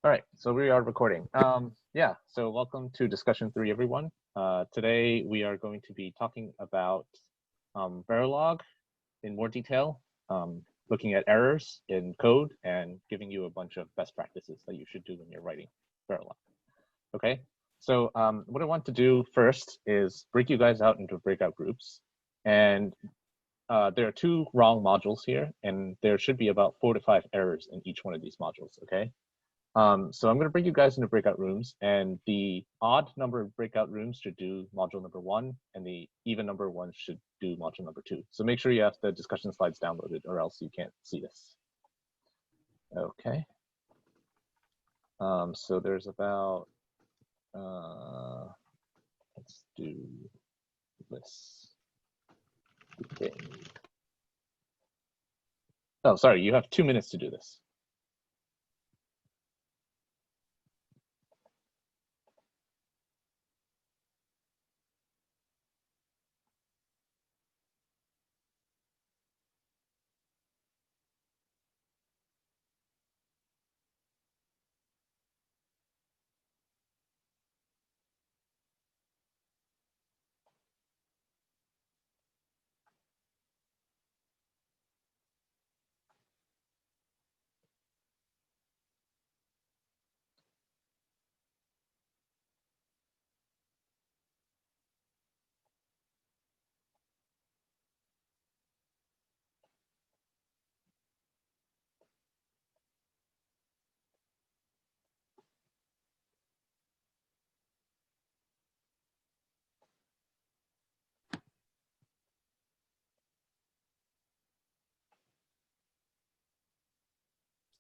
All right, so we are recording. Yeah, so welcome to discussion 3, everyone. Today we are going to be talking about Verilog in more detail, looking at errors in code and giving you a bunch of best practices that you should do when you're writing Verilog. Okay, so what I want to do first is break you guys out into breakout groups. And there are 2 wrong modules here, and there should be about 4 to 5 errors in each one of these modules, okay? So I'm going to bring you guys into breakout rooms, and the odd number of breakout rooms should do module number 1, and the even number one should do module number 2. So make sure you have the discussion slides downloaded, or else you can't see this. Okay. So there's about, let's do this thing. Oh, sorry, you have 2 minutes to do this.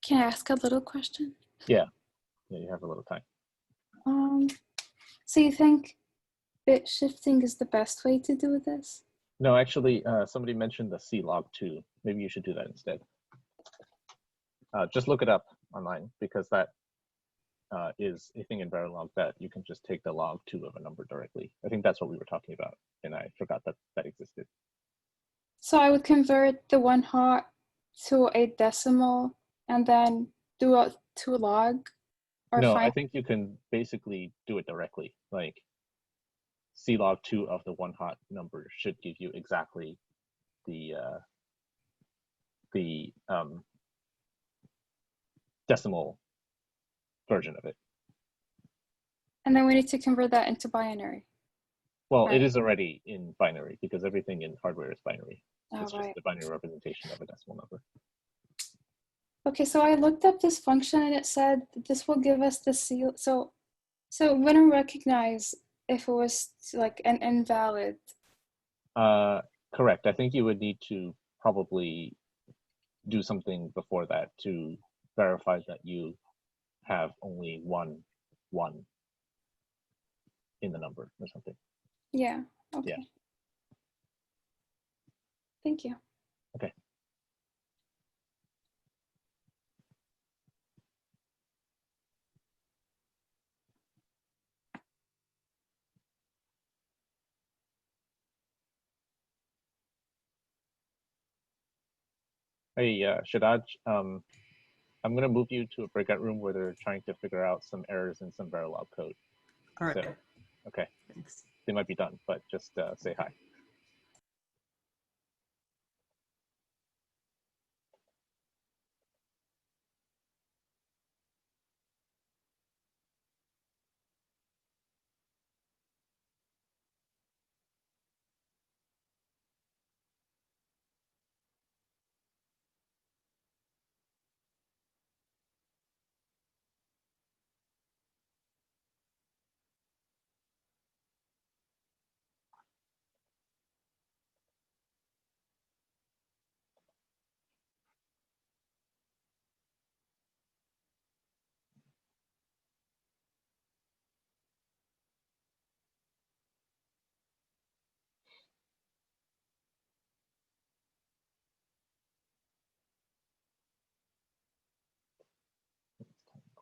Can I ask a little question? Yeah, you have a little time. So you think bit shifting is the best way to do this? No, actually, somebody mentioned the C-log2. Maybe you should do that instead. Just look it up online, because that is a thing in Verilog that you can just take the log2 of a number directly. I think that's what we were talking about, and I forgot that that existed. So I would convert the 1 hot to a decimal and then do a 2 log? Or No, find... I think you can basically do it directly. Like C-log2 of the 1 hot number should give you exactly the decimal version of it. And then we need to convert that into binary. Well, right. It is already in binary, because everything in hardware is binary. It's right. just the binary representation of a decimal number. Okay, so I looked up this function and it said that this will give us the C. So it wouldn't recognize if it was like an invalid. Correct. I think you would need to probably do something before that to verify that you have only one in the number or something. Yeah, okay. Yeah. Thank you. Okay. Hey, Shadaj, I'm going to move you to a breakout room where they're trying to figure out some errors in some Verilog code. All right. So, okay. Thanks. They might be done, but just say hi.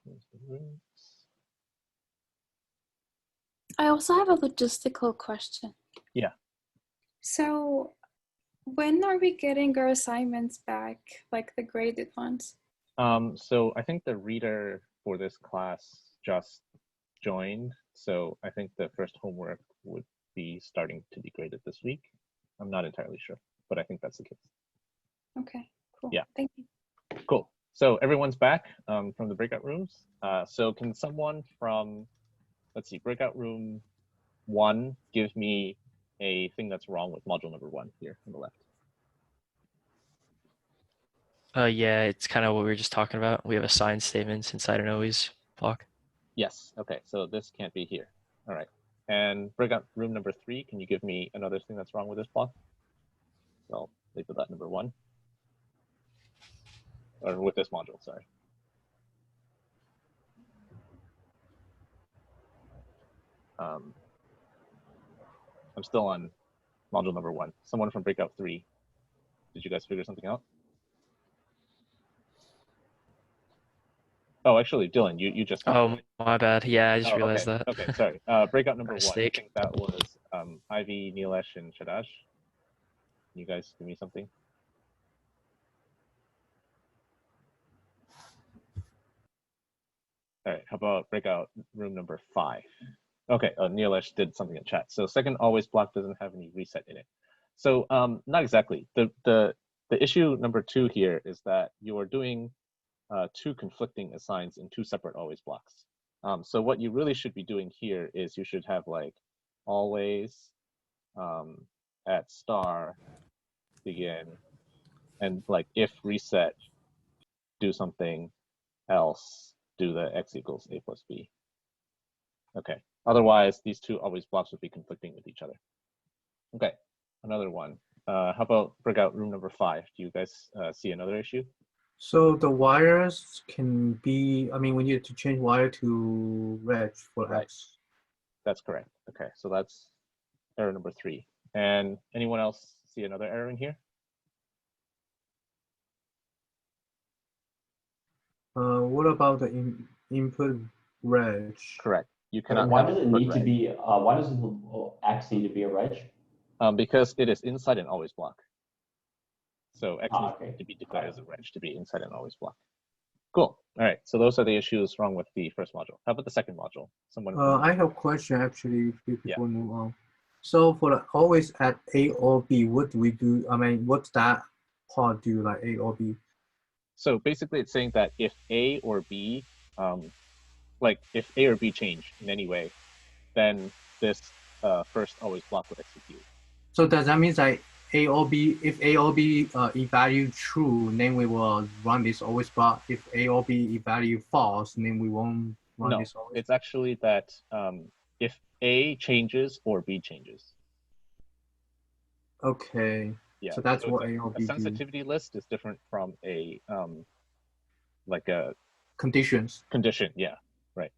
Close the rooms. I also have a logistical question. Yeah. So when are we getting our assignments back, like the graded ones? So I think the reader for this class just joined. So I think the first homework would be starting to be graded this week. I'm not entirely sure, but I think that's the case. Okay, cool. Yeah. Thank you. Cool. So everyone's back from the breakout rooms. So can someone from, let's see, breakout room 1 give me a thing that's wrong with module number 1 here on the left? Yeah, it's kind of what we were just talking about. We have assigned statements inside an always block. Yes. Okay. So this can't be here. All right. And breakout room number 3, can you give me another thing that's wrong with this block? Well, label that number 1. Or with this module, sorry. I'm still on module number 1. Someone from breakout 3. Did you guys figure something out? Oh, actually, Dylan, you just. Oh, my bad. Yeah, I just realized okay. that. Okay, sorry. Breakout number 1. I Mistake. think that was Ivy, Nilesh, and Shadash. Can you guys give me something? All right, how about breakout room number 5? Okay, Nilesh did something in chat. So second always block doesn't have any reset in it. So not exactly. The issue number 2 here is that you are doing 2 conflicting assigns in 2 separate always blocks. So what you really should be doing here is you should have like always at star begin and like if reset do something else, do the x equals a plus b. Okay. Otherwise, these 2 always blocks would be conflicting with each other. Okay. Another one. How about breakout room number 5? Do you guys see another issue? So the wires can be, I mean, we need to change wire to reg for Right. X. That's correct. Okay, so that's error number 3. And anyone else see another error in here? What about the input reg? Correct. You cannot. Why have does it input need to reg, be? Why does X need to be a reg? because it is inside an always block. So X needs Okay. to be declared as a reg to be inside an always block. Cool. All right. So those are the issues wrong with the first module. How about the second module? Someone. I have a question actually before Yeah. we move on. So for the always at A or B, what do we do? I mean, what's that part do, like A or B? So basically, it's saying that if A or B, like if A or B change in any way, then this first always block would execute. So does that mean that A or B, if A or B evaluate true, then we will run this always block. If A or B evaluate false, then we won't run No, this always. it's actually that if A changes or B changes. Okay. Yeah. So that's what A or B a do. sensitivity list is different from a like a Conditions. condition. Yeah. Right.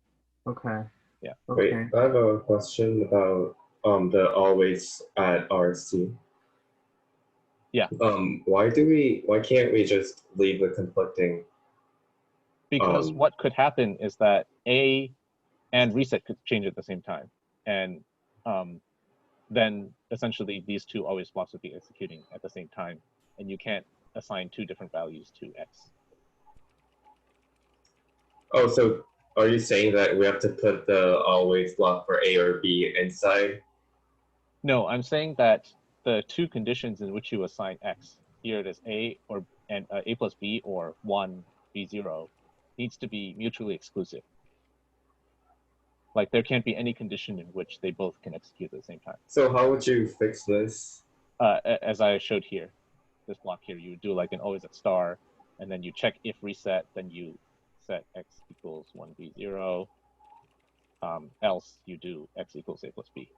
Okay. Yeah. Okay. Wait, I have a question about the always at RST. Yeah. Why can't we just leave the conflicting? Because what could happen is that A and reset could change at the same time, and then essentially these 2 always blocks would be executing at the same time, and you can't assign 2 different values to X. Oh, so are you saying that we have to put the always block for A or B inside? No, I'm saying that the 2 conditions in which you assign X, here it is A or and A plus B or 1 B0, needs to be mutually exclusive. Like there can't be any condition in which they both can execute at the same time. So how would you fix this? As I showed here, this block here, you do like an always at star, and then you check if reset, then you set X equals 1B0, else you do X equals A plus B.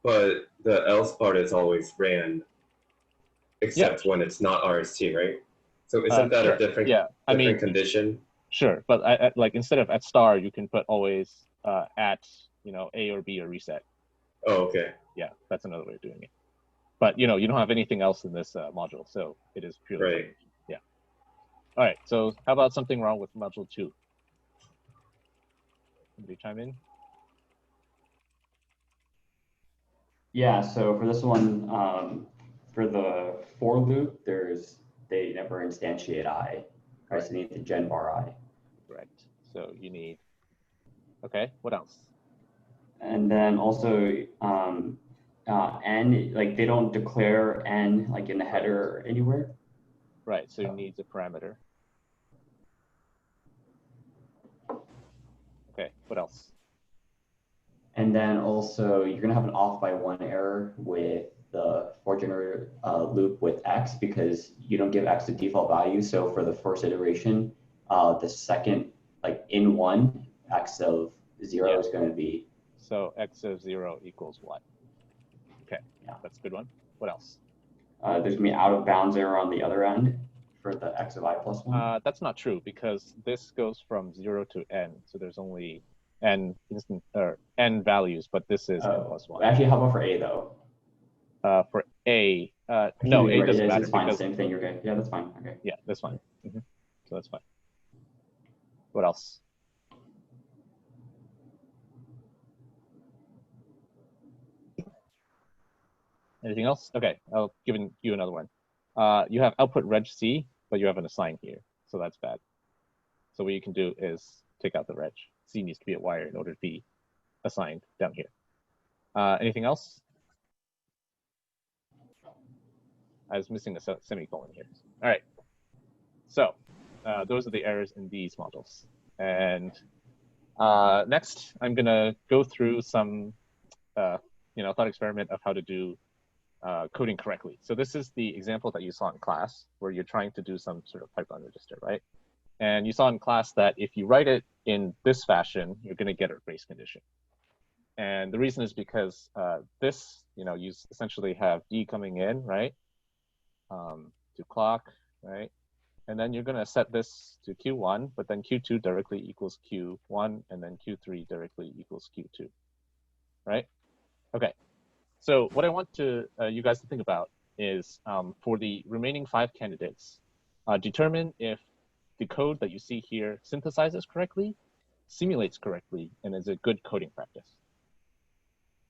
But the else part is always ran, except when it's not RST, right? So isn't that sure. a different, I mean, condition? Sure, but I like instead of at star, you can put always at A or B or reset. Oh, okay. Yeah, that's another way of doing it. But you don't have anything else in this module, so it is purely Right. Yeah. All right. So how about something wrong with module 2? Somebody chime in. Yeah. So for this one, for the for loop, they never instantiate I, All right, so you need the gen bar I. Correct. So you need, okay, what else? And then also n, like they don't declare n like in the header or anywhere. Right, so it needs a parameter. Okay, what else? And then also you're gonna have an off by 1 error with the for generator loop with x because you don't give x a default value. So for the first iteration, the second, like in 1, x of 0 is going to be. So x of 0 equals what? Okay, Yeah. that's a good one. What else? There's going to be out of bounds error on the other end for the x of I plus 1. That's not true because this goes from 0 to n. So there's only n instant or n values, but this is n plus 1. Actually, how about for a though? For a, no, a doesn't matter It's fine. because Same thing. You're okay. Yeah, that's fine. Okay. yeah, that's fine. So that's fine. What else? Anything else? Okay, I'll give you another one. You have output reg C, but you have an assign here, so that's bad. So what you can do is take out the reg. C needs to be a wire in order to be assigned down here. Anything else? I was missing a semicolon here. All right. So those are the errors in these modules. And next, I'm gonna go through some, thought experiment of how to do coding correctly. So this is the example that you saw in class where you're trying to do some sort of pipeline register, right? And you saw in class that if you write it in this fashion, you're going to get a race condition. And the reason is because this, you essentially have D coming in, right, to clock, right? And then you're going to set this to Q1, but then Q2 directly equals Q1, and then Q3 directly equals Q2, right? Okay. So what I want to you guys to think about is for the remaining 5 candidates, determine if the code that you see here synthesizes correctly, simulates correctly, and is a good coding practice.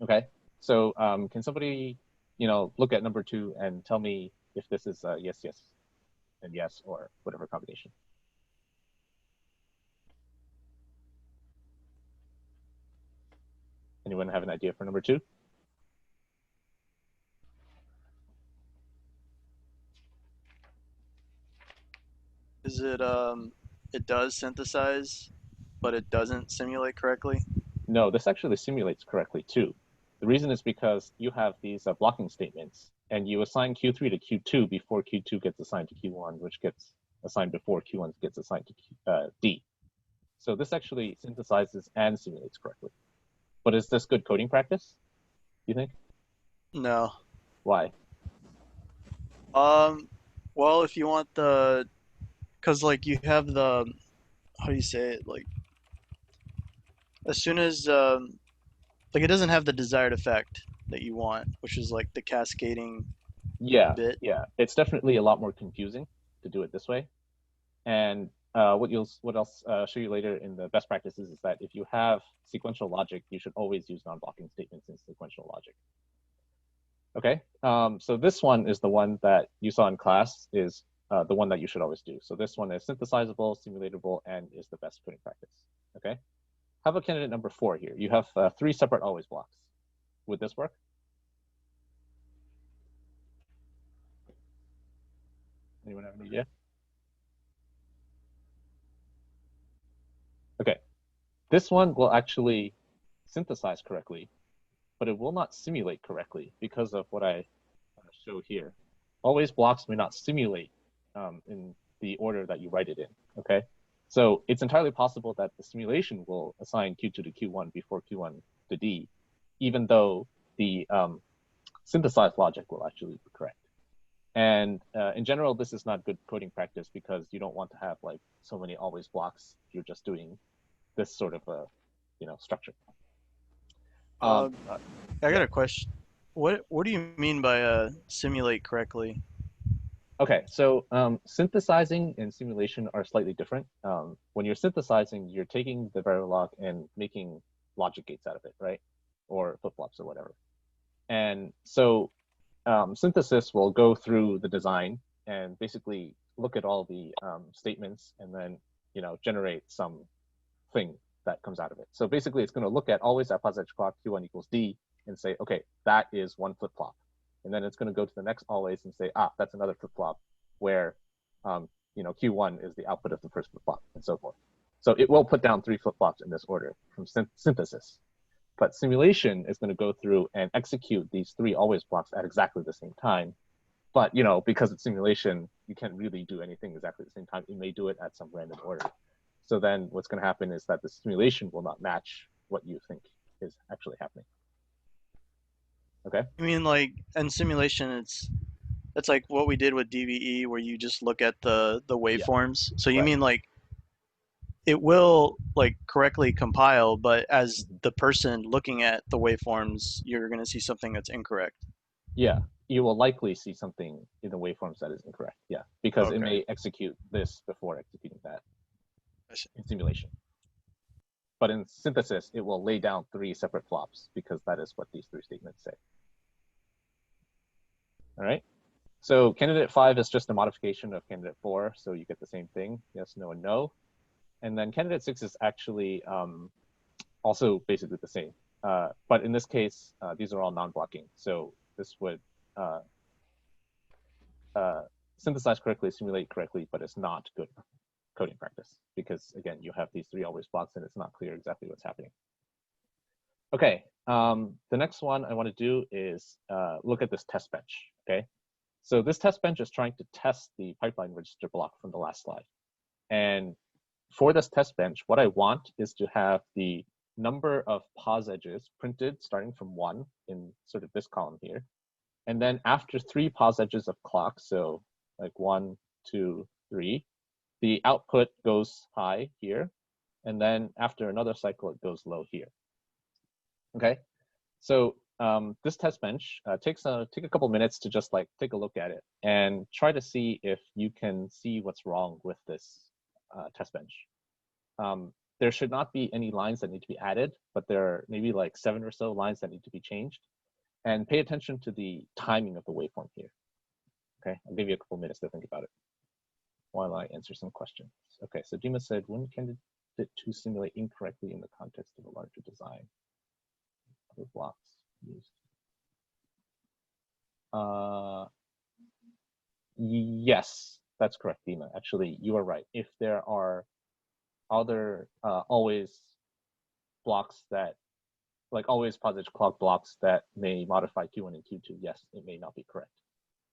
Okay, so can somebody, look at number 2 and tell me if this is yes, yes, and yes, or whatever combination. Anyone have an idea for number 2? Is it it does synthesize, but it doesn't simulate correctly? No, this actually simulates correctly too. The reason is because you have these blocking statements, and you assign Q3 to Q2 before Q2 gets assigned to Q1, which gets assigned before Q1 gets assigned to D. So this actually synthesizes and simulates correctly. But is this good coding practice, you think? No. Why? Well, if you want because like you have the, how do you say it, like as soon as like it doesn't have the desired effect that you want, which is like the cascading bit. Yeah, it's definitely a lot more confusing to do it this way. And what I'll show you later in the best practices is that if you have sequential logic, you should always use non-blocking statements in sequential logic. Okay, so this one is the one that you saw in class, is the one that you should always do. So this one is synthesizable, simulatable, and is the best coding practice. Okay, how about candidate number 4 here? You have 3 separate always blocks. Would this work? Anyone have an idea? Okay, this one will actually synthesize correctly, but it will not simulate correctly because of what I show here. Always blocks may not simulate in the order that you write it in, okay? So it's entirely possible that the simulation will assign Q2 to Q1 before Q1 to D, even though the synthesized logic will actually be correct. And in general, this is not good coding practice because you don't want to have like so many always blocks if you're just doing this sort of a, structure. I got a question. What do you mean by simulate correctly? Okay, so synthesizing and simulation are slightly different. When you're synthesizing, you're taking the Verilog and making logic gates out of it, right? Or flip-flops or whatever. And so synthesis will go through the design and basically look at all the statements and then, generate some thing that comes out of it. So basically, it's going to look at always at positive clock Q1 equals D and say, okay, that is one flip-flop. And then it's going to go to the next always and say, that's another flip-flop where, Q1 is the output of the first flip-flop and so forth. So it will put down 3 flip-flops in this order from synthesis. But simulation is going to go through and execute these 3 always blocks at exactly the same time. But, because it's simulation, you can't really do anything exactly at the same time. It may do it at some random order. So then what's going to happen is that the simulation will not match what you think is actually happening. Okay. I mean, like in simulation, it's like what we did with DVE, where you just look at the waveforms. So you Right. mean like it will like correctly compile, but as the person looking at the waveforms, you're going to see something that's incorrect. Yeah, you will likely see something in the waveforms that is incorrect. Yeah, because it Okay. may execute this before executing that I see. in simulation. But in synthesis, it will lay down 3 separate flops because that is what these 3 statements say. All right. So candidate 5 is just a modification of candidate 4. So you get the same thing. Yes, no, and no. And then candidate 6 is actually also basically the same. But in this case, these are all non-blocking. So this would synthesize correctly, simulate correctly, but it's not good coding practice because, again, you have these 3 always blocks and it's not clear exactly what's happening. Okay, the next one I want to do is look at this test bench. Okay, so this test bench is trying to test the pipeline register block from the last slide. And for this test bench, what I want is to have the number of pos edges printed starting from 1 in sort of this column here. And then after 3 pos edges of clock, so like 1, 2, 3, the output goes high here. And then after another cycle, it goes low here. Okay, so this test bench take a couple minutes to just like take a look at it and try to see if you can see what's wrong with this test bench. There should not be any lines that need to be added, but there are maybe like 7 or so lines that need to be changed. And pay attention to the timing of the waveform here. Okay, I'll give you a couple minutes to think about it while I answer some questions. Okay, so Dima said, when candidate 2 simulate incorrectly in the context of a larger design? Other blocks used. Yes, that's correct, Dima. Actually, you are right. If there are other always blocks that, like always positive clock blocks that may modify Q1 and Q2, yes, it may not be correct.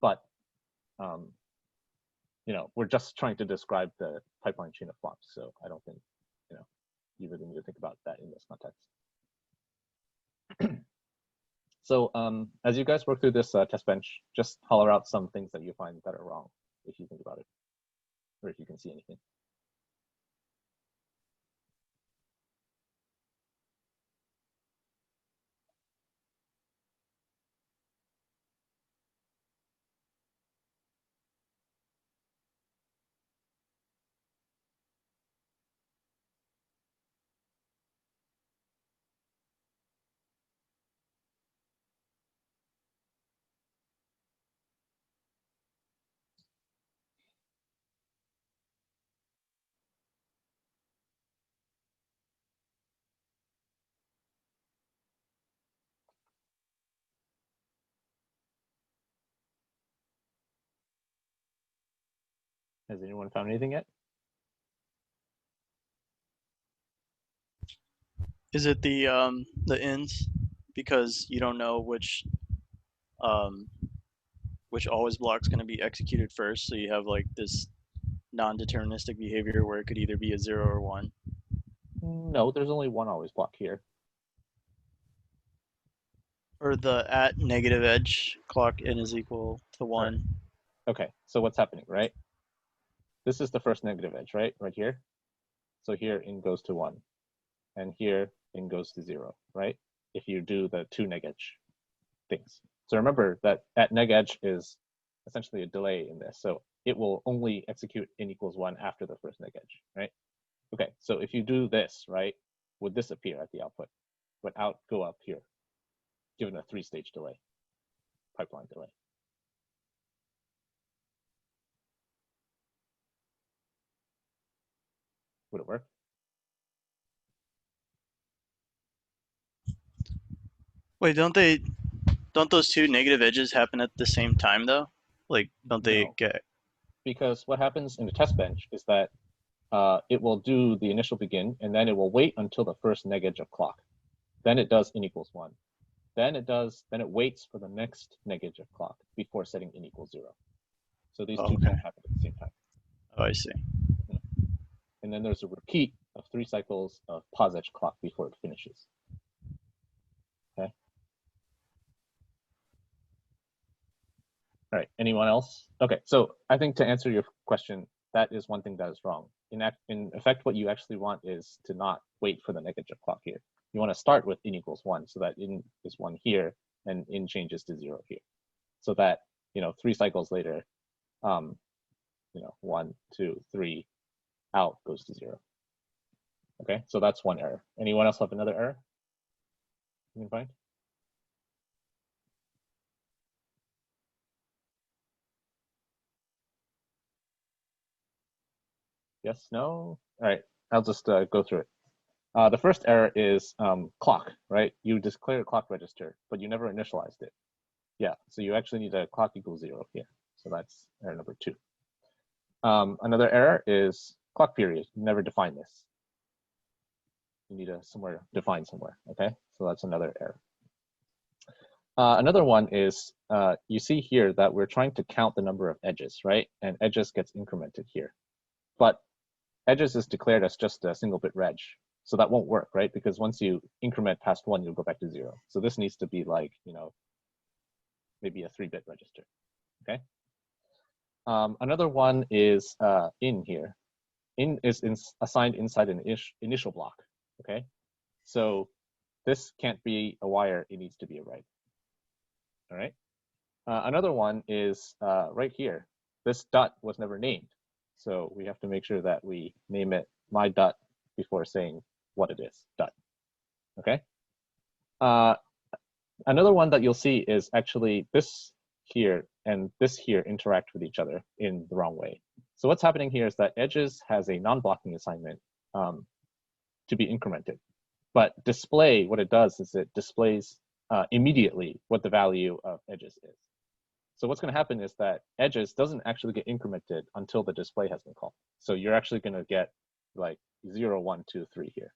But we're just trying to describe the pipeline chain of flops, so I don't think you really need to think about that in this context. So as you guys work through this test bench, just holler out some things that you find that are wrong if you think about it, or if you can see anything. Has anyone found anything yet? Is it the ends? Because you don't know which always block is going to be executed first, so you have like this non-deterministic behavior where it could either be a 0 or 1. No, there's only one always block here. Or the at negative edge clock in is equal to 1. Right. Okay, so what's happening, right? This is the first negative edge, right here. So here in goes to 1, and here in goes to 0, right? If you do the 2 neg edge things. So remember that at neg edge is essentially a delay in this, so it will only execute n equals 1 after the first neg edge, right? Okay, so if you do this, right, would this appear at the output? Would out go up here, given a 3-stage delay, pipeline delay? Would it work? Wait, don't those two negative edges happen at the same time though? Like, don't they No. get? Because what happens in the test bench is that it will do the initial begin, and then it will wait until the first neg edge of clock. Then it does in equals 1. Then it waits for the next neg edge of clock before setting in equals 0. So these two Okay. can't happen at the same time. Oh, I see. And then there's a repeat of 3 cycles of pos edge clock before it finishes. Okay. All right, anyone else? Okay, so I think to answer your question, that is one thing that is wrong. In effect, what you actually want is to not wait for the neg edge of clock here. You want to start with in equals 1, so that in is 1 here, and in changes to 0 here. So that, 3 cycles later, 1, 2, 3, out goes to 0. Okay, so that's one error. Anyone else have another error you can find? Yes, no? All right, I'll just go through it. The first error is clock, right? You declare a clock register, but you never initialized it. Yeah, so you actually need a clock equals 0 here. So that's error number 2. Another error is clock period. You never define this. You need to define somewhere, okay? So that's another error. Another one is you see here that we're trying to count the number of edges, right? And edges gets incremented here. But edges is declared as just a single bit reg. So that won't work, right? Because once you increment past 1, you'll go back to 0. So this needs to be like, maybe a 3-bit register, okay? Another one is in here. In is assigned inside an initial block, okay? So this can't be a wire, it needs to be a write, all right? Another one is right here. This dot was never named. So we have to make sure that we name it my dot before saying what it is, dot, okay? Another one that you'll see is actually this here and this here interact with each other in the wrong way. So what's happening here is that edges has a non-blocking assignment to be incremented. But display, what it does is it displays immediately what the value of edges is. So what's going to happen is that edges doesn't actually get incremented until the display has been called. So you're actually going to get like 0, 1, 2, 3 here.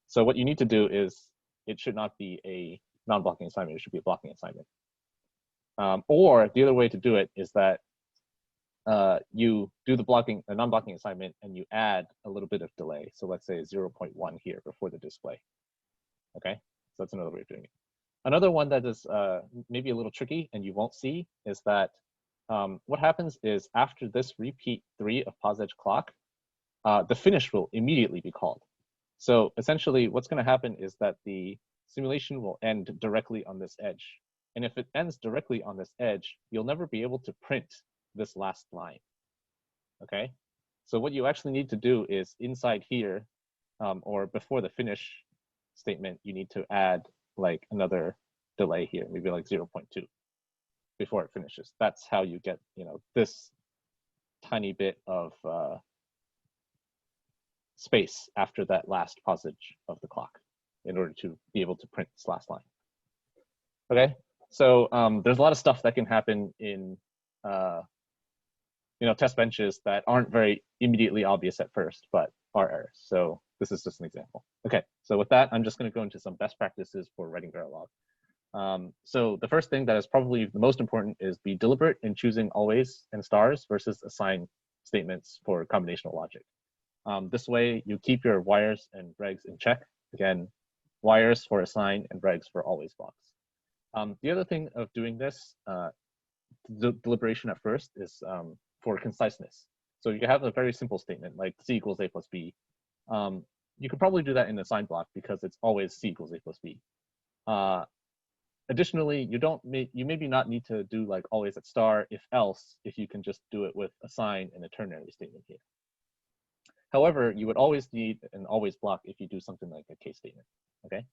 So what you need to do is it should not be a non-blocking assignment. It should be a blocking assignment. Or the other way to do it is that you do the non-blocking assignment and you add a little bit of delay. So let's say 0.1 here before the display. Okay, so that's another way of doing it. Another one that is maybe a little tricky and you won't see is that what happens is after this repeat 3 of pos edge clock, the finish will immediately be called. So essentially what's going to happen is that the simulation will end directly on this edge. And if it ends directly on this edge, you'll never be able to print this last line, okay? So what you actually need to do is inside here, or before the finish statement, you need to add like another delay here, maybe like 0.2 before it finishes. That's how you get, this tiny bit of space after that last passage of the clock in order to be able to print this last line. Okay, so there's a lot of stuff that can happen in test benches that aren't very immediately obvious at first, but are errors. So this is just an example. Okay, so with that, I'm just going to go into some best practices for writing Verilog. So the first thing that is probably the most important is be deliberate in choosing always and stars versus assign statements for combinational logic. This way, you keep your wires and regs in check. Again, wires for assign and regs for always blocks. The other thing of doing this, deliberation at first, is for conciseness. So you have a very simple statement like C equals A plus B. You could probably do that in the assign block because it's always C equals A plus B. Additionally, you maybe not need to do like always at star if else, if you can just do it with assign and a ternary statement here. However, you would always need an always block if you do something like a case statement, okay?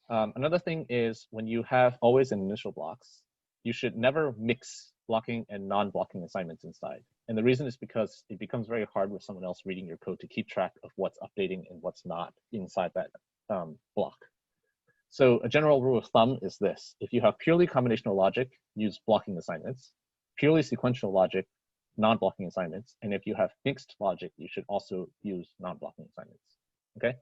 Another thing is when you have always and initial blocks, you should never mix blocking and non-blocking assignments inside. And the reason is because it becomes very hard with someone else reading your code to keep track of what's updating and what's not inside that block. So a general rule of thumb is this: if you have purely combinational logic, use blocking assignments; purely sequential logic, non-blocking assignments; and if you have mixed logic, you should also use non-blocking assignments. Okay.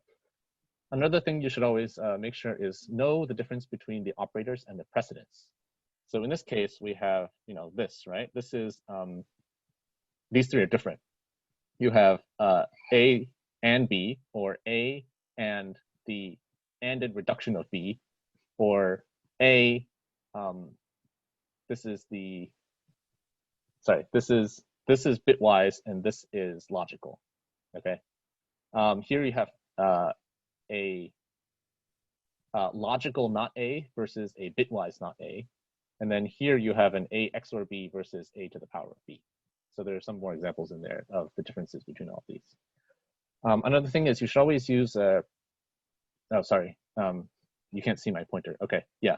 Another thing you should always make sure is know the difference between the operators and the precedents. So in this case, we have, this, right? This is, these three are different. You have A and B, or A and the ANDed reduction of B, or A, this is bitwise and this is logical, okay? Here you have a logical not A versus a bitwise not A. And then here you have an A XOR B versus A to the power of B. So there are some more examples in there of the differences between all of these. Another thing is you should always use oh, sorry, you can't see my pointer. Okay, yeah,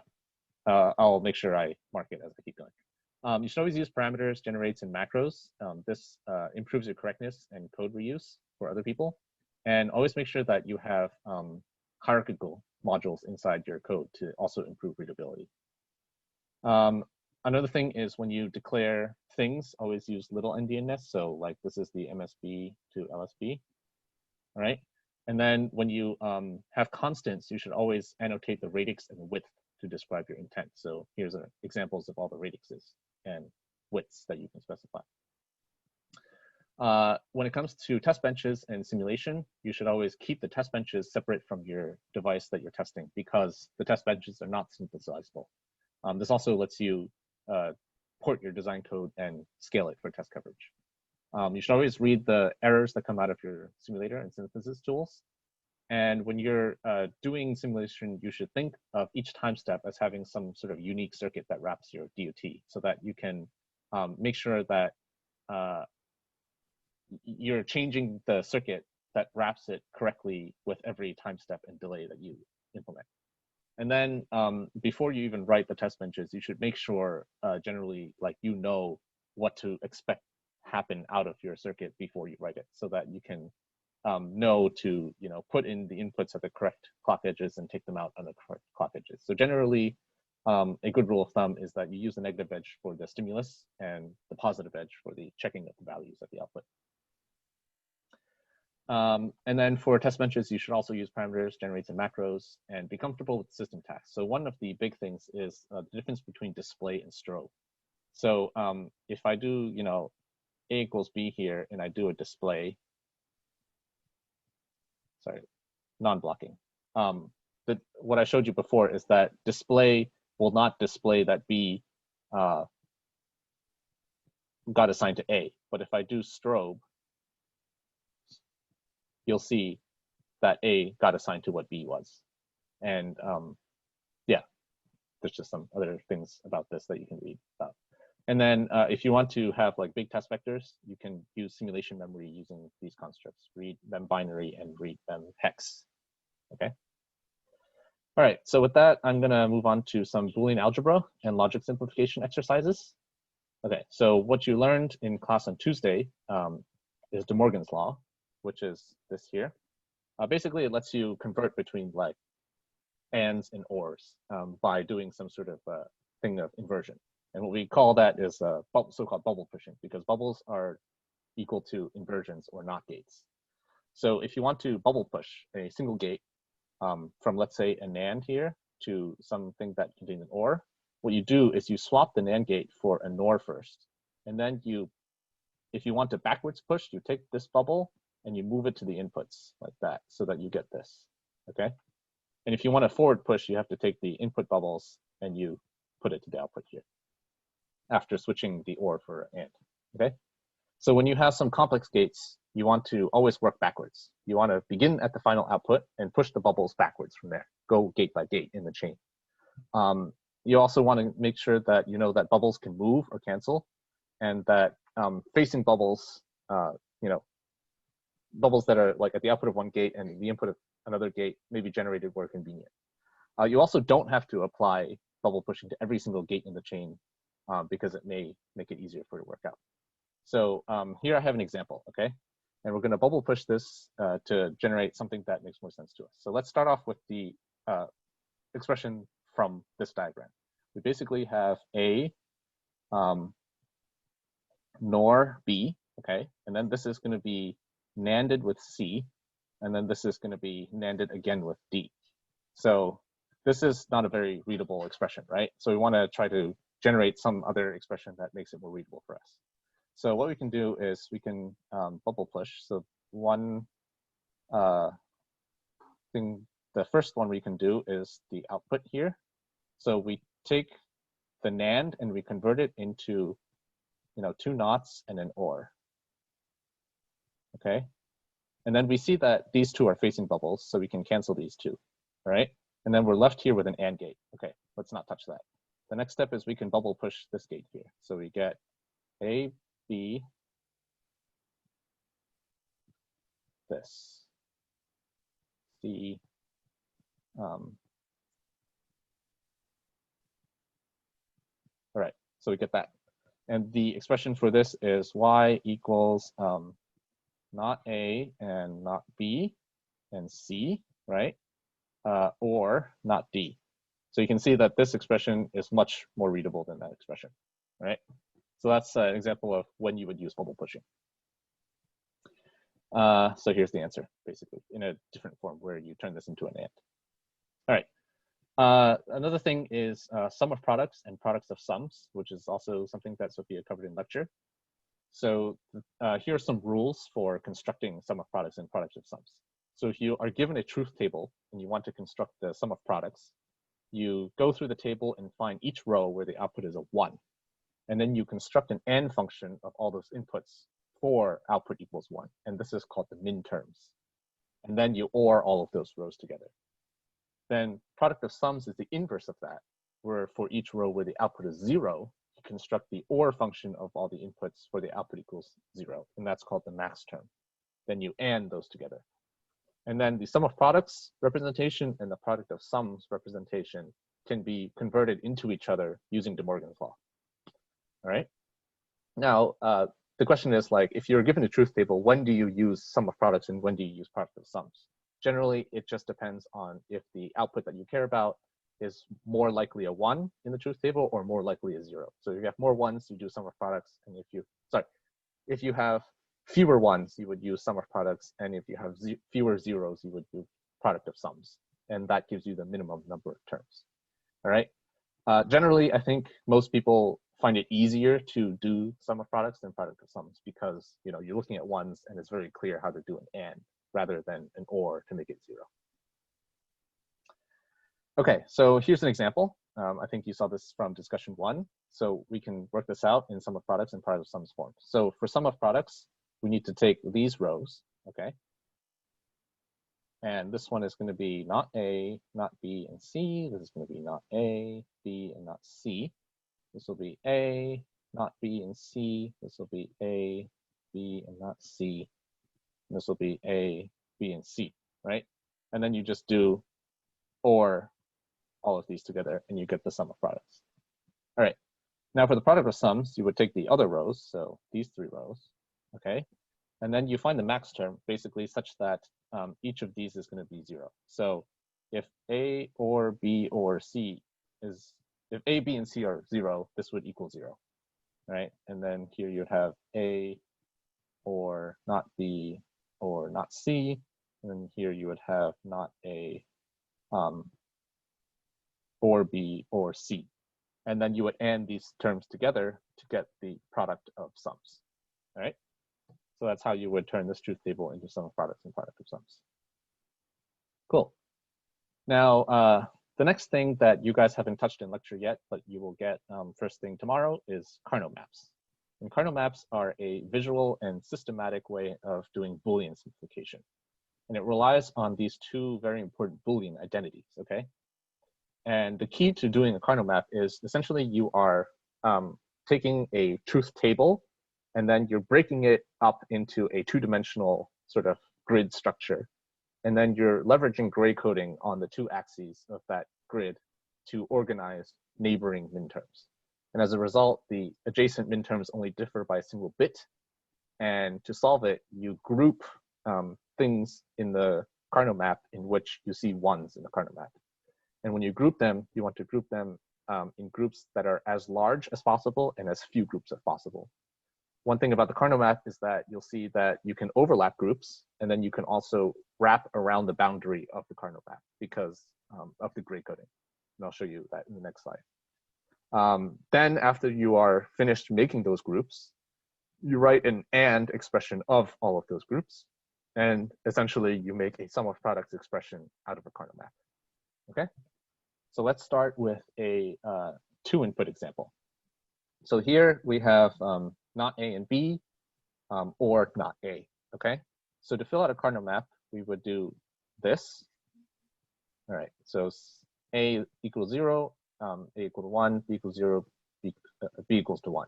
I'll make sure I mark it as I keep going. You should always use parameters, generates, and macros. This improves your correctness and code reuse for other people. And always make sure that you have hierarchical modules inside your code to also improve readability. Another thing is when you declare things, always use little endianness. So like this is the MSB to LSB, all right? And then when you have constants, you should always annotate the radix and width to describe your intent. So here's examples of all the radixes and widths that you can specify. When it comes to test benches and simulation, you should always keep the test benches separate from your device that you're testing because the test benches are not synthesizable. This also lets you port your design code and scale it for test coverage. You should always read the errors that come out of your simulator and synthesis tools. And when you're doing simulation, you should think of each time step as having some sort of unique circuit that wraps your DOT so that you can make sure that you're changing the circuit that wraps it correctly with every time step and delay that you implement. And then before you even write the test benches, you should make sure generally like you know what to expect happen out of your circuit before you write it so that you can know to put in the inputs at the correct clock edges and take them out on the correct clock edges. So generally, a good rule of thumb is that you use the negative edge for the stimulus and the positive edge for the checking of the values at the output. And then for test benches, you should also use parameters, generates, and macros, and be comfortable with system tasks. So one of the big things is the difference between display and strobe. So if I do, A equals B here, and I do a display, sorry, non-blocking. What I showed you before is that display will not display that B got assigned to A. But if I do strobe, you'll see that A got assigned to what B was. And yeah, there's just some other things about this that you can read about. And then if you want to have like big test vectors, you can use simulation memory using these constructs, read them binary and read them hex, okay? All right, so with that, I'm gonna move on to some Boolean algebra and logic simplification exercises. Okay, so what you learned in class on Tuesday is De Morgan's law, which is this here. Basically, it lets you convert between like ands and ors by doing some sort of thing of inversion. And what we call that is so-called bubble pushing, because bubbles are equal to inversions or not gates. So if you want to bubble push a single gate from, let's say, a NAND here to something that contains an OR, what you do is you swap the NAND gate for a NOR first. And then if you want to backwards push, you take this bubble and you move it to the inputs like that so that you get this, okay? And if you want to forward push, you have to take the input bubbles and you put it to the output here after switching the OR for AND, okay? So when you have some complex gates, you want to always work backwards. You want to begin at the final output and push the bubbles backwards from there. Go gate by gate in the chain. You also want to make sure that you know that bubbles can move or cancel, and that facing bubbles, bubbles that are like at the output of one gate and the input of another gate may be generated where convenient. You also don't have to apply bubble pushing to every single gate in the chain because it may make it easier for it to work out. So here I have an example, okay? And we're going to bubble push this to generate something that makes more sense to us. So let's start off with the expression from this diagram. We basically have A nor B, okay? And then this is going to be NANDed with C, and then this is going to be NANDed again with D. So this is not a very readable expression, right? So we want to try to generate some other expression that makes it more readable for us. So what we can do is we can bubble push. So one thing, the first one we can do is the output here. So we take the NAND and we convert it into, two knots and an OR. Okay, and then we see that these two are facing bubbles, so we can cancel these two, right? And then we're left here with an AND gate. Okay, let's not touch that. The next step is we can bubble push this gate here. So we get A, B, this, C, all right, so we get that. And the expression for this is y equals not A and not B and C, right? Or not D. So you can see that this expression is much more readable than that expression, right? So that's an example of when you would use bubble pushing. So here's the answer, basically, in a different form where you turn this into an AND. All right. Another thing is sum of products and products of sums, which is also something that Sophia covered in lecture. So here are some rules for constructing sum of products and products of sums. So if you are given a truth table and you want to construct the sum of products, you go through the table and find each row where the output is a 1. And then you construct an AND function of all those inputs for output equals 1. And this is called the min terms. And then you OR all of those rows together. Then product of sums is the inverse of that, where for each row where the output is 0, you construct the OR function of all the inputs for the output equals 0. And that's called the max term. Then you AND those together. And then the sum of products representation and the product of sums representation can be converted into each other using De Morgan's law. All right. Now, the question is, like, if you're given a truth table, when do you use sum of products and when do you use product of sums? Generally, it just depends on if the output that you care about is more likely a 1 in the truth table or more likely a 0. So if you have more 1s, you do sum of products. And if you have fewer 1s, you would use sum of products. And if you have fewer 0s, you would do product of sums. And that gives you the minimum number of terms. All right. Generally, I think most people find it easier to do sum of products than product of sums because you're looking at 1s and it's very clear how to do an AND rather than an OR to make it 0. Okay, so here's an example. I think you saw this from discussion 1. So we can work this out in sum of products and product of sums form. So for sum of products, we need to take these rows, okay? And this one is going to be not A, not B, and C. This is going to be not A, B, and not C. This will be A, not B, and C. This will be A, B, and not C. And this will be A, B, and C, right? And then you just do OR all of these together, and you get the sum of products. All right. Now for the product of sums, you would take the other rows, so these 3 rows, okay? And then you find the max term, basically such that each of these is going to be 0. So if A or B or C is, if A, B, and C are 0, this would equal 0, right? And then here you'd have A or not B or not C. And then here you would have not A or B or C. And then you would AND these terms together to get the product of sums, all right? So that's how you would turn this truth table into sum of products and product of sums. Cool. Now, the next thing that you guys haven't touched in lecture yet, but you will get first thing tomorrow is Carnot maps. And Carnot maps are a visual and systematic way of doing Boolean simplification. And it relies on these 2 very important Boolean identities, okay? And the key to doing a Carnot map is essentially you are taking a truth table and then you're breaking it up into a 2-dimensional sort of grid structure. And then you're leveraging gray coding on the 2 axes of that grid to organize neighboring minterms. And as a result, the adjacent minterms only differ by a single bit, And to solve it, you group things in the cardinal map in which you see ones in the cardinal map. And when you group them, you want to group them in groups that are as large as possible and as few groups as possible. One thing about the cardinal map is that you'll see that you can overlap groups, and then you can also wrap around the boundary of the cardinal map because of the gray coding. And I'll show you that in the next slide. Then after you are finished making those groups, you write an AND expression of all of those groups. And essentially, you make a sum of products expression out of a cardinal map. Okay? So let's start with a 2-input example. So here we have not A and B, or not A, okay? So to fill out a cardinal map, we would do this. All right, so A equals 0, A equal to 1, B equals 0, B equals to 1.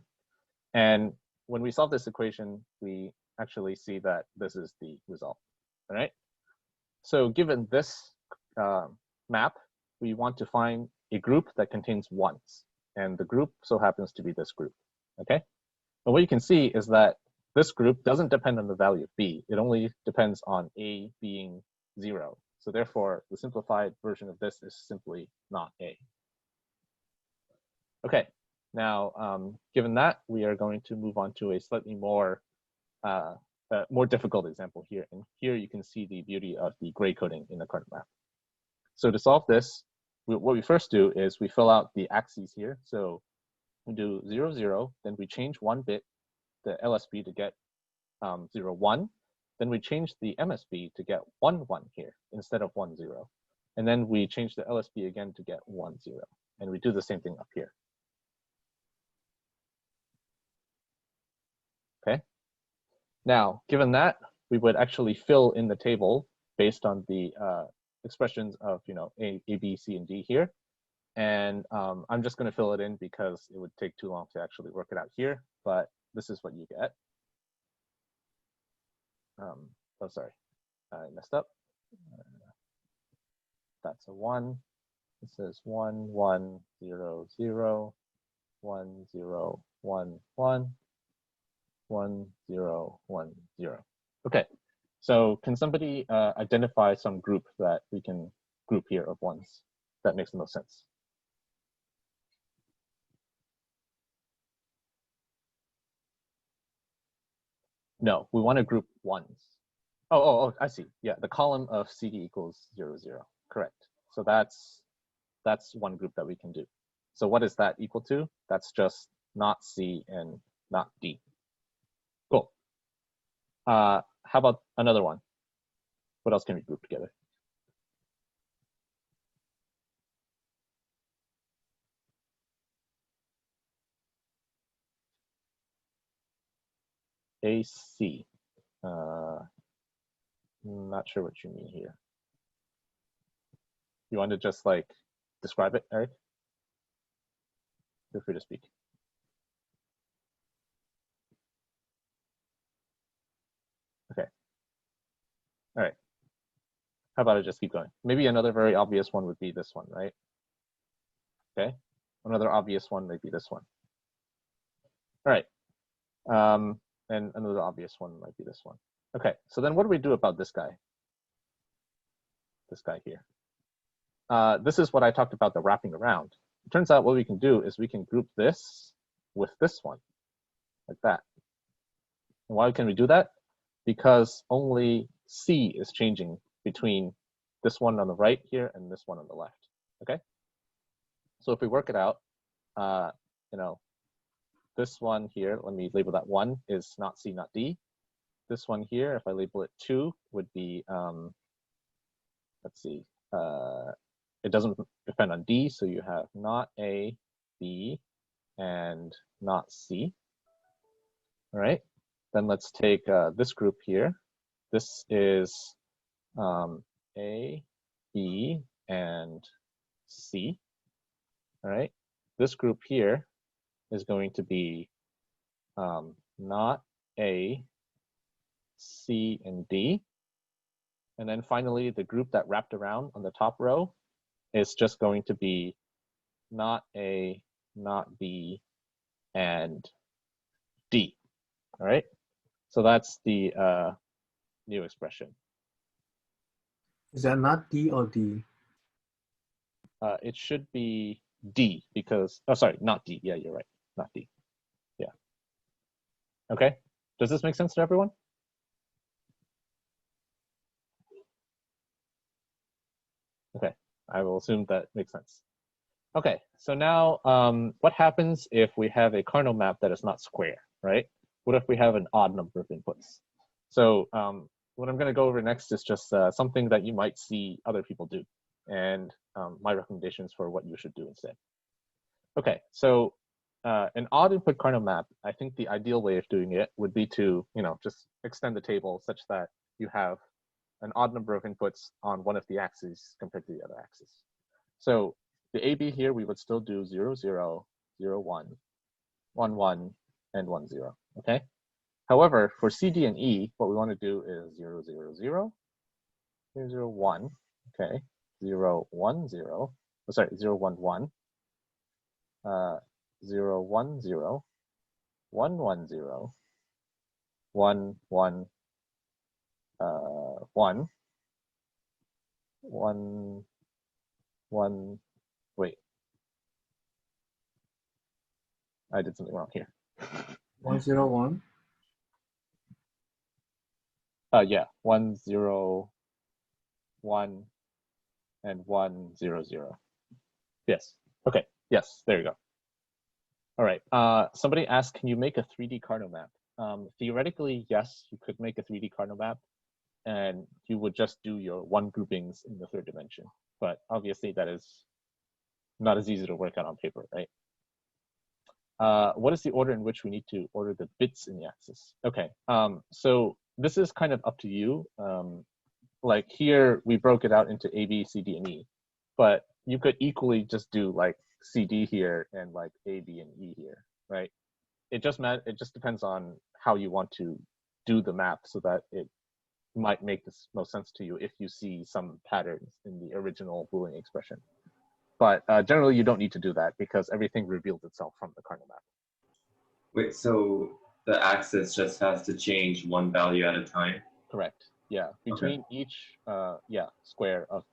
And when we solve this equation, we actually see that this is the result, all right? So given this map, we want to find a group that contains ones. And the group so happens to be this group, okay? But what you can see is that this group doesn't depend on the value of B. It only depends on A being 0. So therefore, the simplified version of this is simply not A. Okay, now, given that, we are going to move on to a slightly more difficult example here. And here you can see the beauty of the gray coding in the cardinal map. So to solve this, what we first do is we fill out the axes here. So we do 0, 0, then we change 1 bit, the LSB to get 0, 1. Then we change the MSB to get 1, 1 here instead of 1, 0. And then we change the LSB again to get 1, 0. And we do the same thing up here. Okay. Now, given that, we would actually fill in the table based on the expressions of A, B, C, and D here. And I'm just going to fill it in because it would take too long to actually work it out here. But this is what you get. Oh, sorry, I messed up. That's a 1. It says 1, 1, 0, 0, 1, 0, 1, 1, 1, 0, 1, 0. Okay, so can somebody identify some group that we can group here of ones? That makes the most sense. No, we want to group ones. Oh, I see. Yeah, the column of CD equals 0, 0. Correct. So that's one group that we can do. So what is that equal to? That's just not C and not D. Cool. How about another one? What else can we group together? AC. Not sure what you mean here. You want to just like describe it, Eric? Feel free to speak. Okay. All right. How about I just keep going? Maybe another very obvious one would be this one, right? Okay. Another obvious one might be this one. All right. And another obvious one might be this one. Okay. So then what do we do about this guy? This guy here. This is what I talked about, the wrapping around. It turns out what we can do is we can group this with this one, like that. And why can we do that? Because only C is changing between this one on the right here and this one on the left, okay? So if we work it out, this one here, let me label that 1, is not C, not D. This one here, if I label it 2, would be, let's see, it doesn't depend on D, so you have not A, B, and not C. All right, then let's take this group here. This is A, B, and C. All right, this group here is going to be not A, C, and D. And then finally, the group that wrapped around on the top row is just going to be not A, not B, and D. All right. So that's the new expression. Is that not D or D? It should be D because, oh, sorry, not D. Yeah, you're right. Not D. Yeah. Okay. Does this make sense to everyone? Okay. I will assume that makes sense. Okay. So now what happens if we have a Carnot map that is not square, right? What if we have an odd number of inputs? So what I'm going to go over next is just something that you might see other people do, and my recommendations for what you should do instead. Okay, so an odd input Carnot map, I think the ideal way of doing it would be to, just extend the table such that you have an odd number of inputs on one of the axes compared to the other axis. So the AB here, we would still do 0, 0, 0, 1, 1, 1, and 1, 0, okay? However, for C, D, and E, what we want to do is 0, 0, 0, 0, 0, 1, okay, 0, 1, 0, oh, sorry, 0, 1, 1, 0, 1, 0, 1, 1, 0, 1, 1, 1, 1, 1, wait, I did something wrong here. 101. Yeah, 1, 0, 1, and 1, 0, 0. Yes, okay, yes, there you go. All right, somebody asked, can you make a 3D Carnot map? Theoretically, yes, you could make a 3D Carnot map, and you would just do your 1 groupings in the 3rd dimension. But obviously that is not as easy to work out on paper, right? What is the order in which we need to order the bits in the axis? Okay, so this is kind of up to you. Like here, we broke it out into A, B, C, D, and E, but you could equally just do like C, D here and like A, B, and E here, right? It just depends on how you want to do the map so that it might make this most sense to you if you see some patterns in the original Boolean expression. But generally, you don't need to do that because everything reveals itself from the Carnot map. Wait, so the axis just has to change one value at a time? Correct. Yeah. Between each square of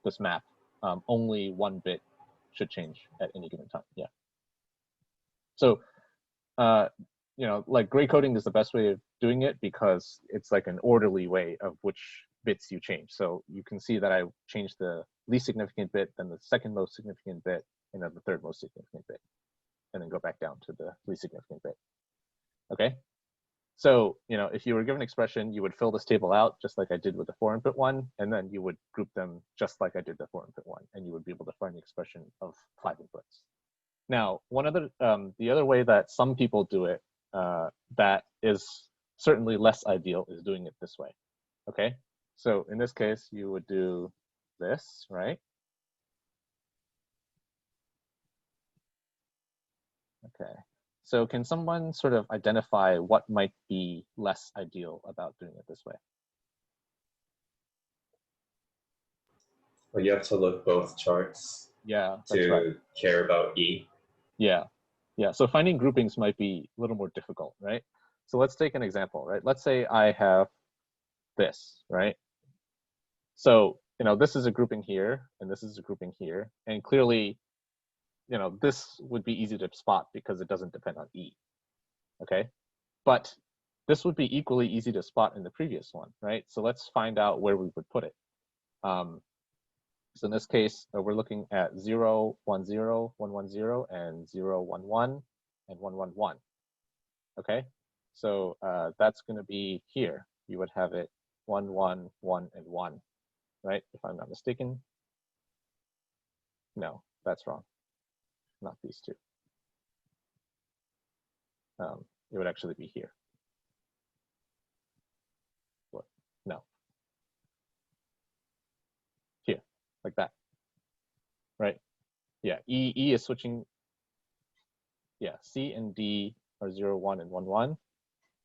this map, only 1 bit should change at any given time. Yeah. So like gray coding is the best way of doing it because it's like an orderly way of which bits you change. So you can see that I changed the least significant bit, then the 2nd most significant bit, and then the 3rd most significant bit, and then go back down to the least significant bit. Okay. So, if you were given an expression, you would fill this table out just like I did with the 4 input one, and then you would group them just like I did the 4 input one, and you would be able to find the expression of 5 inputs. Now, the other way that some people do it that is certainly less ideal is doing it this way. Okay, so in this case, you would do this, right? Okay, so can someone sort of identify what might be less ideal about doing it this way? Or you have to look both charts Yeah, that's to right. care about E? Yeah, so finding groupings might be a little more difficult, right? So let's take an example, right? Let's say I have this, right? So, this is a grouping here, and this is a grouping here. And clearly, this would be easy to spot because it doesn't depend on E, okay? But this would be equally easy to spot in the previous one, right? So let's find out where we would put it. So in this case, we're looking at 0, 1, 0, 1, 1, 0, and 0, 1, 1, and 1, 1, 1, okay? So that's going to be here. You would have it 1, 1, 1, and 1. Right, if I'm not mistaken. No, that's wrong. Not these two. It would actually be here. What? No. Here, like that. Right? Yeah, E is switching. Yeah, C and D are 0, 1, and 1, 1.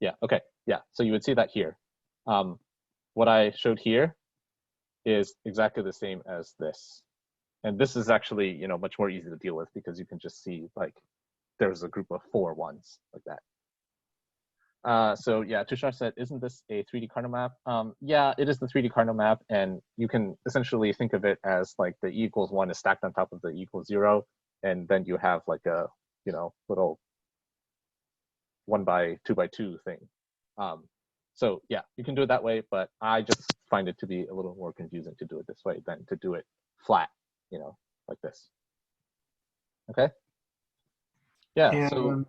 Yeah, okay. Yeah, so you would see that here. What I showed here is exactly the same as this. And this is actually, much more easy to deal with because you can just see like there's a group of 4 ones like that. So yeah, Tushar said, isn't this a 3D cardinal map? Yeah, it is the 3D cardinal map, and you can essentially think of it as like the E equals 1 is stacked on top of the E equals 0, and then you have like a, you know, little 1 by 2 by 2 thing. So yeah, you can do it that way, but I just find it to be a little more confusing to do it this way than to do it flat, you know, like this. Okay. Yeah. So. And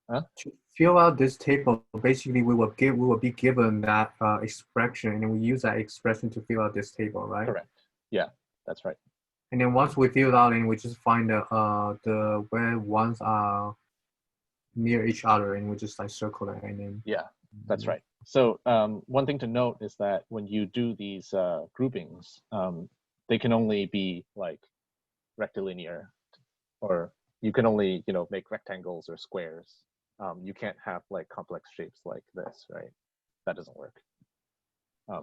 Huh? to fill out this table, basically we will be given that expression, and we use that expression to fill out this table, right? Correct. Yeah, that's right. And then once we fill it out, and we just find the where ones are near each other, and we just like circle that, and then Yeah, that's right. So one thing to note is that when you do these groupings, they can only be like rectilinear, or you can only, you know, make rectangles or squares. You can't have like complex shapes like this, right? That doesn't work.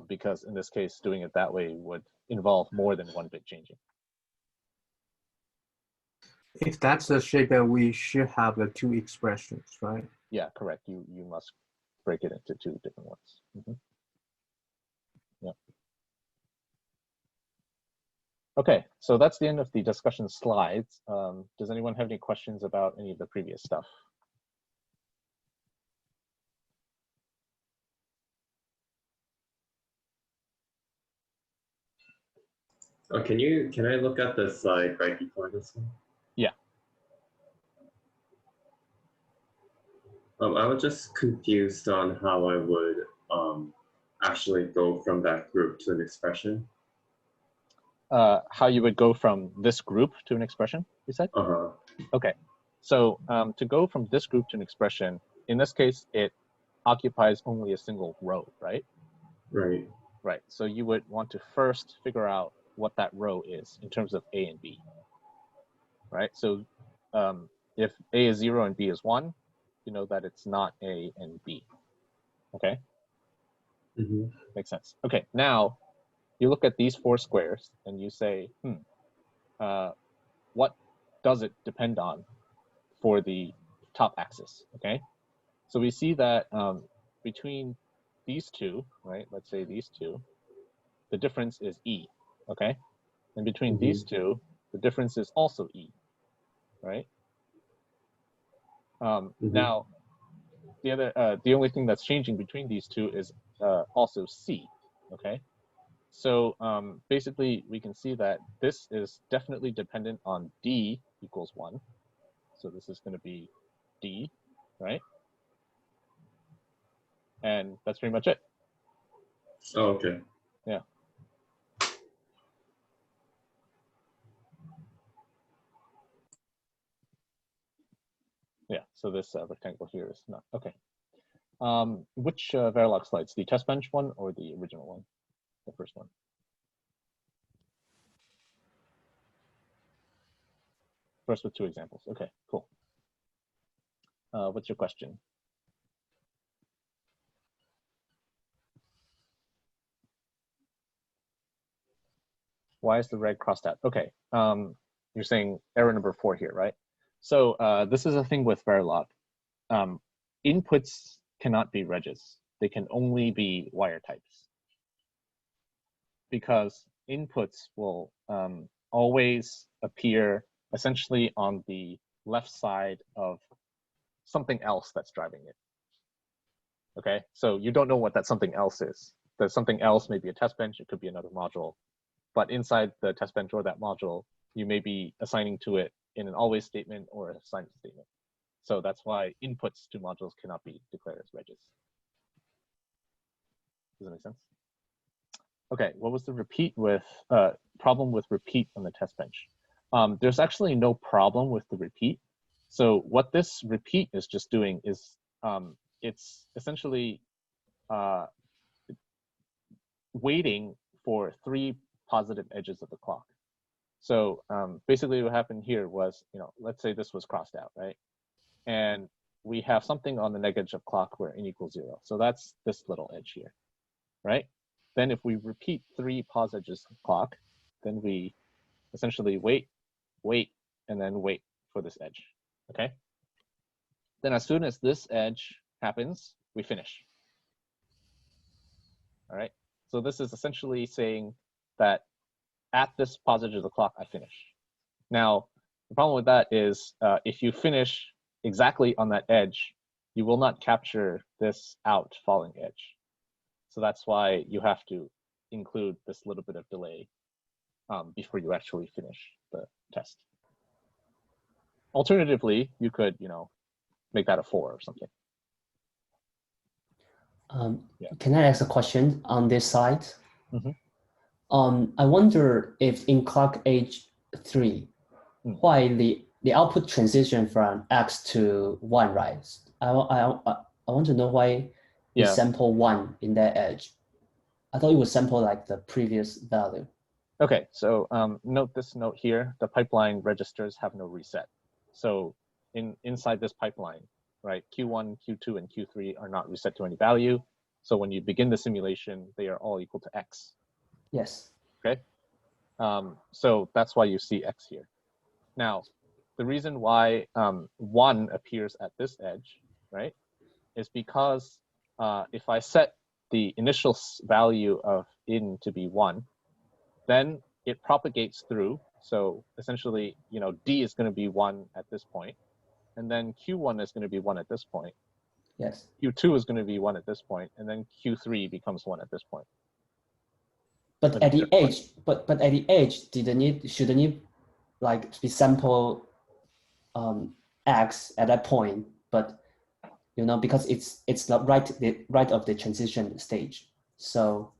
Because in this case, doing it that way would involve more than one bit changing. if that's the shape, that we should have the two expressions, right? Yeah, correct. You must break it into two different ones. Mm-hmm. Yeah. Okay, so that's the end of the discussion slides. Does anyone have any questions about any of the previous stuff? Oh, can I look at the slide right before this one? Yeah. I was just confused on how I would actually go from that group to an expression. How you would go from this group to an expression, you said? Uh-huh. Okay, so to go from this group to an expression, in this case, it occupies only a single row, right? Right. Right, so you would want to first figure out what that row is in terms of A and B, right? So if A is 0 and B is 1, you know that it's not A and B, okay? Mm-hmm. Makes sense. Okay, now you look at these 4 squares and you say, what does it depend on for the top axis, okay? So we see that between these two, right, let's say these two, the difference is E, okay? And between these two, the difference is also E, right? Now, the only thing that's changing between these two is also C, okay? So basically, we can see that this is definitely dependent on D equals 1. So this is going to be D, right? And that's pretty much it. Oh, okay. Yeah. Yeah, so this rectangle here is not, okay. Which Verilog slides, the test bench one or the original one, the first one? First with 2 examples, okay, cool. What's your question? Why is the red crossed out? Okay, you're saying error number 4 here, right? So this is a thing with Verilog. Inputs cannot be reges. They can only be wire types. Because inputs will always appear essentially on the left side of something else that's driving it. Okay, so you don't know what that something else is. That something else may be a test bench, it could be another module. But inside the test bench or that module, you may be assigning to it in an always statement or an assignment statement. So that's why inputs to modules cannot be declared as reges. Does that make sense? Okay, what was the repeat with problem with repeat on the test bench? There's actually no problem with the repeat. So what this repeat is just doing is it's essentially waiting for 3 positive edges of the clock. So basically what happened here was, you know, let's say this was crossed out, right? And we have something on the negative edge of clock where n equals 0. So that's this little edge here, right? Then if we repeat 3 positive edges of clock, then we essentially wait, and then wait for this edge, okay? Then as soon as this edge happens, we finish. All right. So this is essentially saying that at this positive of the clock, I finish. Now, the problem with that is if you finish exactly on that edge, you will not capture this out falling edge. So that's why you have to include this little bit of delay before you actually finish the test. Alternatively, you could, make that a 4 or something. Yeah. Can I ask a question on this side? Mhm. I wonder if in clock age 3, why the output transition from X to 1, right? I want to know why you sample 1 in that edge. I thought it would sample like the previous value. Okay, so note this note here, the pipeline registers have no reset. So inside this pipeline, right, Q1, Q2, and Q3 are not reset to any value. So when you begin the simulation, they are all equal to X. Yes. Okay, so that's why you see X here. Now, the reason why 1 appears at this edge, right, is because if I set the initial value of in to be 1, then it propagates through. So essentially, D is going to be 1 at this point, and then Q1 is going to be 1 at this point. Yes. Q2 is going to be 1 at this point, and then Q3 becomes 1 at this point. But at the edge, but at the edge, shouldn't it like be sample X at that point? But because it's the right of the transition stage, so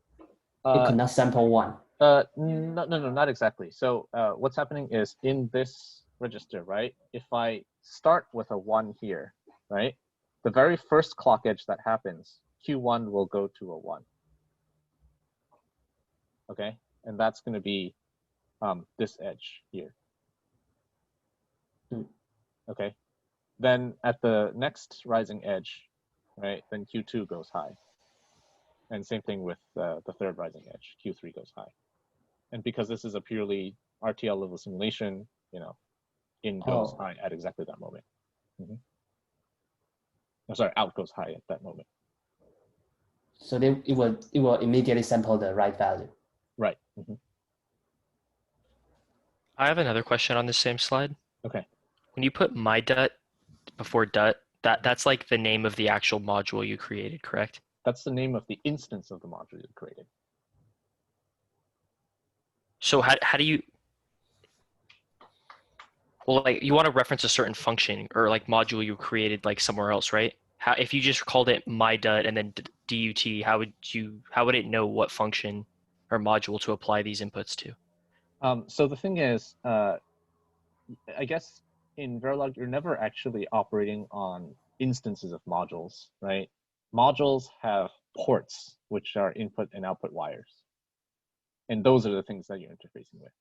it could not sample 1. No, not exactly. So what's happening is in this register, right? If I start with a 1 here, right? The very first clock edge that happens, Q1 will go to a 1. Okay, and that's going to be this edge here. Okay, then at the next rising edge, right? Then Q2 goes high, and same thing with the third rising edge, Q3 goes high. And because this is a purely RTL level simulation, in goes high at exactly that moment. I'm sorry, out goes high at that moment. So it will immediately sample the right value. Right. I have another question on the same slide. Okay. When you put my dut before dut, that's like the name of the actual module you created, correct? That's the name of the instance of the module you created. So how do you, well, like you want to reference a certain function or like module you created like somewhere else, right? How, if you just called it my dut and then dut, how would it know what function or module to apply these inputs to? So the thing is, I guess in Verilog, you're never actually operating on instances of modules, right? Modules have ports, which are input and output wires. And those are the things that you're interfacing with.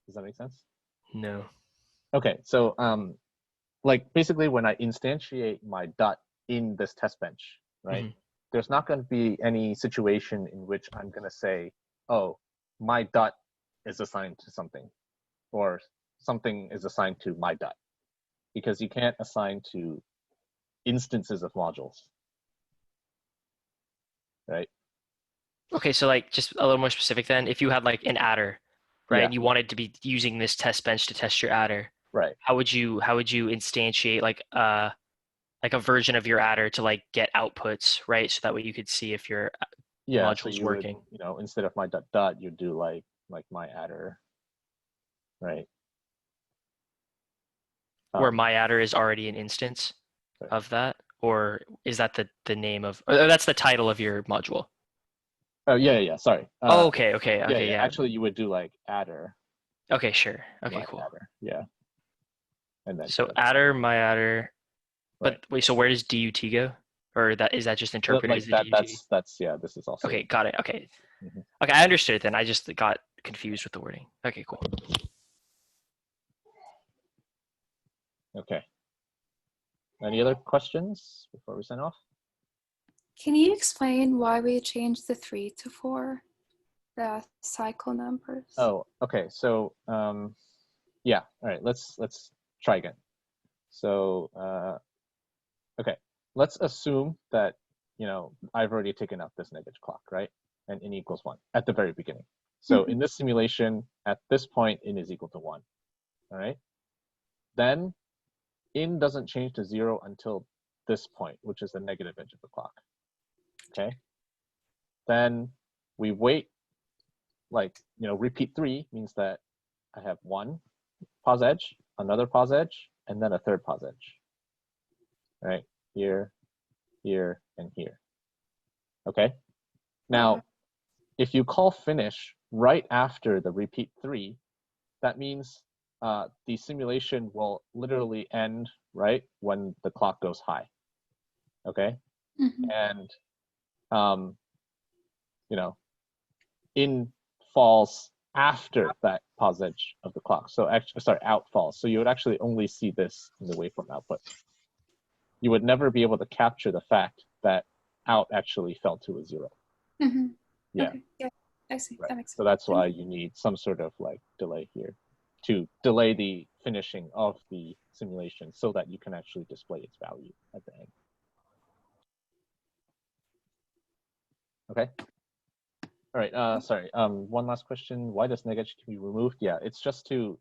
Does that make sense? No. Okay, so like basically when I instantiate my dot in this test bench, right? There's not going to be any situation in which I'm going to say, oh, my dot is assigned to something, or something is assigned to my dot, because you can't assign to instances of modules, right? Okay, so like just a little more specific then, if you had like an adder, right, and you wanted to be using this test bench to test your adder, right? How would you instantiate like a version of your adder to like get outputs, right? So that way you could see if your module's working. Would, instead of my dot, you do like my adder, right? Where my adder is already an instance of that, or is that the name of, or that's the title of your module? Oh yeah. Sorry. Okay. Yeah. Actually, you would do like adder. Okay, sure. Okay, cool. Adder. Yeah. And then so adder, my adder. But right. wait, so where does DUT go? Or is that just interpreted like as the that, DUT? That's this is also. Okay, got it. Okay. Okay, I understood it then. I just got confused with the wording. Okay, cool. Okay. Any other questions before we sign off? Can you explain why we changed the 3 to 4, the cycle numbers? Oh, okay. So yeah. All right. Let's try again. So, okay, let's assume that, I've already taken out this negative clock, right? And n equals 1 at the very beginning. So in this simulation, at this point, n is equal to 1, all right? Then n doesn't change to 0 until this point, which is the negative edge of the clock, okay? Then we wait, repeat 3 means that I have 1 pause edge, another pause edge, and then a third pause edge, right? Here, here, and here, okay? Now, if you call finish right after the repeat 3, that means the simulation will literally end right when the clock goes high, okay? And, in falls after that pause edge of the clock. So actually, sorry, out falls. So you would actually only see this in the waveform output. You would never be able to capture the fact that out actually fell to a 0. Yeah. Okay. Yeah, I see. Right. That makes sense. So that's why you need some sort of delay here to delay the finishing of the simulation so that you can actually display its value at the end. Okay. All right. Sorry. One last question. Why does neg edge be removed? Yeah, it's just to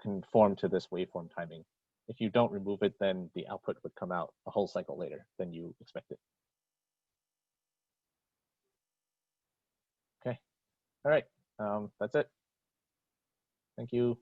conform to this waveform timing. If you don't remove it, then the output would come out a whole cycle later than you expected. Okay. All right. That's it. Thank you.